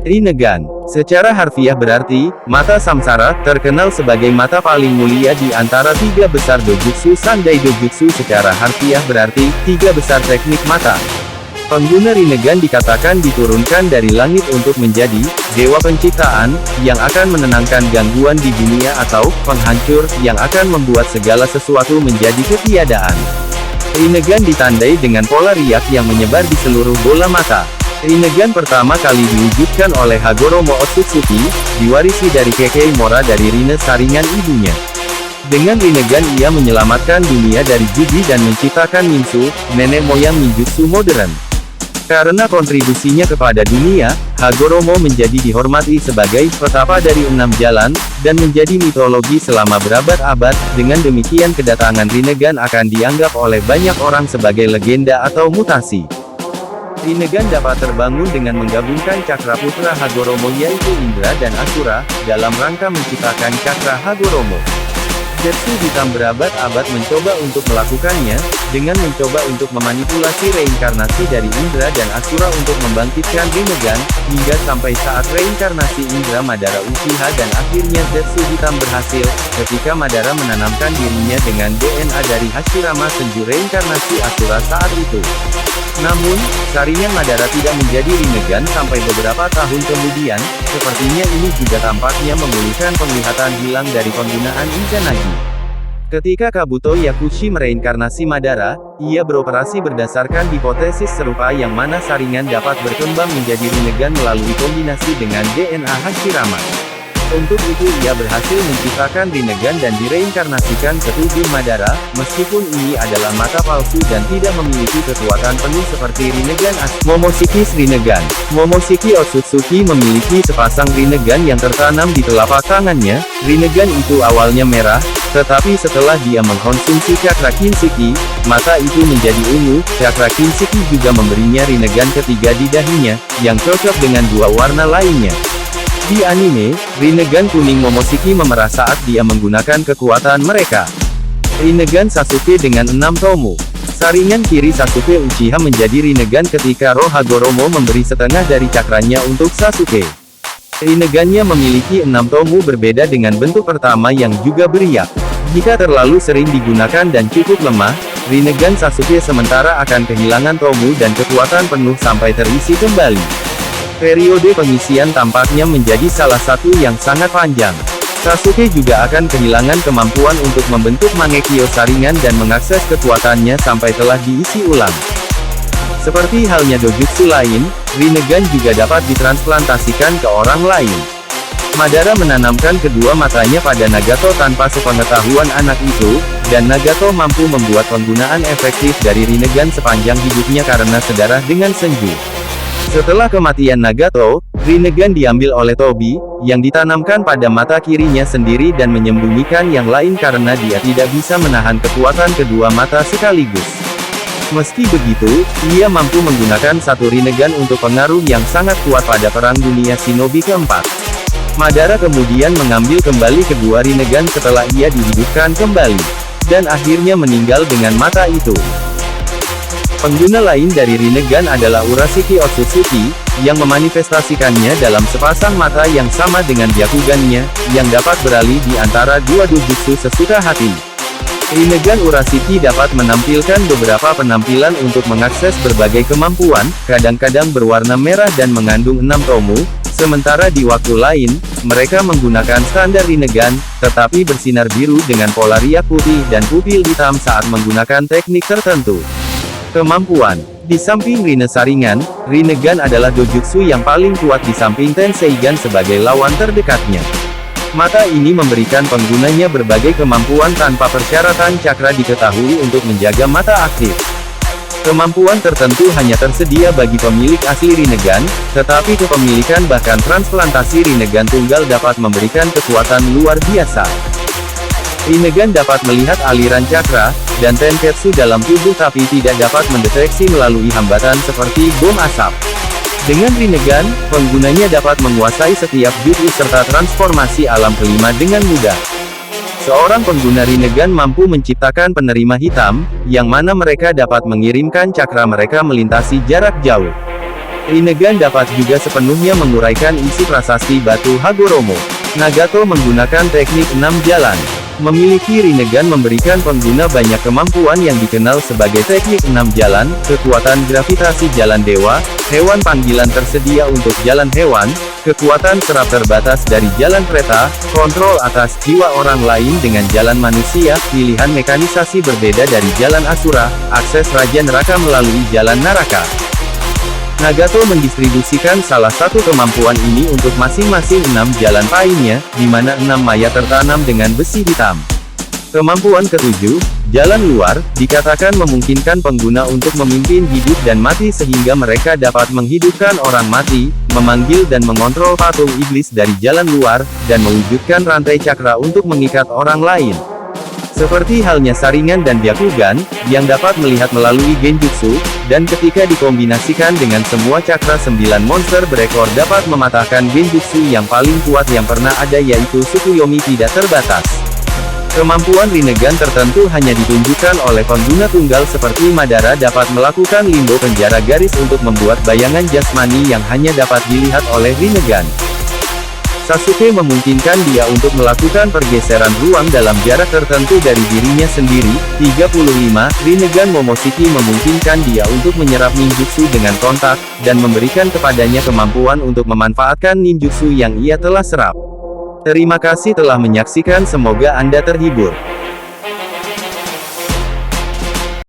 Rinnegan, secara harfiah berarti, mata samsara, terkenal sebagai mata paling mulia di antara tiga besar dojutsu Sandai Dojutsu. Secara harfiah berarti, tiga besar teknik mata. Pengguna Rinnegan dikatakan diturunkan dari langit untuk menjadi dewa penciptaan, yang akan menenangkan gangguan di dunia, atau penghancur, yang akan membuat segala sesuatu menjadi ketiadaan. Rinnegan ditandai dengan pola riak yang menyebar di seluruh bola mata. Rinnegan pertama kali diwujudkan oleh Hagoromo Otsutsuki, diwarisi dari Kekei Mora dari Rinne Saringan ibunya. Dengan Rinnegan ia menyelamatkan dunia dari judi dan menciptakan Ninsu, nenek moyang ninjutsu modern. Karena kontribusinya kepada dunia, Hagoromo menjadi dihormati sebagai petapa dari 6 jalan, dan menjadi mitologi selama berabad-abad. Dengan demikian kedatangan Rinnegan akan dianggap oleh banyak orang sebagai legenda atau mutasi. Rinnegan dapat terbangun dengan menggabungkan cakra putra Hagoromo yaitu Indra dan Asura, dalam rangka menciptakan cakra Hagoromo. Zetsu hitam berabad-abad mencoba untuk melakukannya, dengan mencoba untuk memanipulasi reinkarnasi dari Indra dan Asura untuk membangkitkan Rinnegan, hingga sampai saat reinkarnasi Indra Madara Uchiha dan akhirnya Zetsu hitam berhasil, ketika Madara menanamkan dirinya dengan DNA dari Hashirama Senju reinkarnasi Asura saat itu. Namun, Saringan Madara tidak menjadi Rinnegan sampai beberapa tahun kemudian. Sepertinya ini juga tampaknya memulihkan penglihatan hilang dari penggunaan Izanagi. Ketika Kabuto Yakushi mereinkarnasi Madara, ia beroperasi berdasarkan hipotesis serupa yang mana Saringan dapat berkembang menjadi Rinnegan melalui kombinasi dengan DNA Hashirama. Untuk itu ia berhasil menciptakan Rinnegan dan direinkarnasikan ke tubuh Madara, meskipun ini adalah mata palsu dan tidak memiliki kekuatan penuh seperti Rinnegan asli. Momoshiki's Rinnegan. Momoshiki Otsutsuki memiliki sepasang Rinnegan yang tertanam di telapak tangannya. Rinnegan itu awalnya merah, tetapi setelah dia mengkonsumsi cakra Kinshiki, mata itu menjadi ungu. Cakra Kinshiki juga memberinya Rinnegan ketiga di dahinya, yang cocok dengan dua warna lainnya. Di anime, Rinnegan kuning Momoshiki memerah saat dia menggunakan kekuatan mereka. Rinnegan Sasuke dengan 6 tomo. Saringan kiri Sasuke Uchiha menjadi Rinnegan ketika roh Hagoromo memberi setengah dari cakranya untuk Sasuke. Rinnegannya memiliki 6 tomo berbeda dengan bentuk pertama yang juga beriak. Jika terlalu sering digunakan dan cukup lemah, Rinnegan Sasuke sementara akan kehilangan tomo dan kekuatan penuh sampai terisi kembali. Periode pengisian tampaknya menjadi salah satu yang sangat panjang. Sasuke juga akan kehilangan kemampuan untuk membentuk Mangekyo Saringan dan mengakses kekuatannya sampai telah diisi ulang. Seperti halnya dojutsu lain, Rinnegan juga dapat ditransplantasikan ke orang lain. Madara menanamkan kedua matanya pada Nagato tanpa sepengetahuan anak itu, dan Nagato mampu membuat penggunaan efektif dari Rinnegan sepanjang hidupnya karena sedarah dengan Senju. Setelah kematian Nagato, Rinnegan diambil oleh Tobi, yang ditanamkan pada mata kirinya sendiri dan menyembunyikan yang lain karena dia tidak bisa menahan kekuatan kedua mata sekaligus. Meski begitu, ia mampu menggunakan satu Rinnegan untuk pengaruh yang sangat kuat pada Perang Dunia Shinobi keempat. Madara kemudian mengambil kembali kedua Rinnegan setelah ia dihidupkan kembali, dan akhirnya meninggal dengan mata itu. Pengguna lain dari Rinnegan adalah Urashiki Otsutsuki, yang memanifestasikannya dalam sepasang mata yang sama dengan Byakugan-nya, yang dapat beralih di antara dua dojutsu sesuka hati. Rinnegan Urashiki dapat menampilkan beberapa penampilan untuk mengakses berbagai kemampuan, kadang-kadang berwarna merah dan mengandung 6 tomo, sementara di waktu lain, mereka menggunakan standar Rinnegan, tetapi bersinar biru dengan pola riak putih dan pupil hitam saat menggunakan teknik tertentu. Kemampuan. Di samping Rinne Saringan, Rinnegan adalah dojutsu yang paling kuat di samping Tenseigan sebagai lawan terdekatnya. Mata ini memberikan penggunanya berbagai kemampuan tanpa persyaratan cakra diketahui untuk menjaga mata aktif. Kemampuan tertentu hanya tersedia bagi pemilik asli Rinnegan, tetapi kepemilikan bahkan transplantasi Rinnegan tunggal dapat memberikan kekuatan luar biasa. Rinnegan dapat melihat aliran cakra dan tenketsu dalam tubuh tapi tidak dapat mendeteksi melalui hambatan seperti bom asap. Dengan Rinnegan, penggunanya dapat menguasai setiap jutsu serta transformasi alam kelima dengan mudah. Seorang pengguna Rinnegan mampu menciptakan penerima hitam, yang mana mereka dapat mengirimkan cakra mereka melintasi jarak jauh. Rinnegan dapat juga sepenuhnya menguraikan isi prasasti batu Hagoromo. Nagato menggunakan teknik 6 jalan. Memiliki Rinnegan memberikan pengguna banyak kemampuan yang dikenal sebagai teknik 6 jalan, kekuatan gravitasi jalan dewa, hewan panggilan tersedia untuk jalan hewan, kekuatan serap terbatas dari jalan kereta, kontrol atas jiwa orang lain dengan jalan manusia, pilihan mekanisasi berbeda dari jalan Asura, akses Raja Neraka melalui jalan Naraka. Nagato mendistribusikan salah satu kemampuan ini untuk masing-masing 6 jalan lainnya, di mana 6 maya tertanam dengan besi hitam. Kemampuan ketujuh, jalan luar, dikatakan memungkinkan pengguna untuk memimpin hidup dan mati sehingga mereka dapat menghidupkan orang mati, memanggil dan mengontrol patung iblis dari jalan luar, dan mewujudkan rantai cakra untuk mengikat orang lain. Seperti halnya Sharingan dan Byakugan, yang dapat melihat melalui genjutsu, dan ketika dikombinasikan dengan semua cakra 9 monster berekor dapat mematahkan genjutsu yang paling kuat yang pernah ada yaitu Tsukuyomi tidak terbatas. Kemampuan Rinnegan tertentu hanya ditunjukkan oleh pengguna tunggal seperti Madara dapat melakukan limbo penjara garis untuk membuat bayangan jasmani yang hanya dapat dilihat oleh Rinnegan. Sasuke memungkinkan dia untuk melakukan pergeseran ruang dalam jarak tertentu dari dirinya sendiri. 35. Rinnegan Momoshiki memungkinkan dia untuk menyerap ninjutsu dengan kontak, dan memberikan kepadanya kemampuan untuk memanfaatkan ninjutsu yang ia telah serap. Terima kasih telah menyaksikan, semoga Anda terhibur.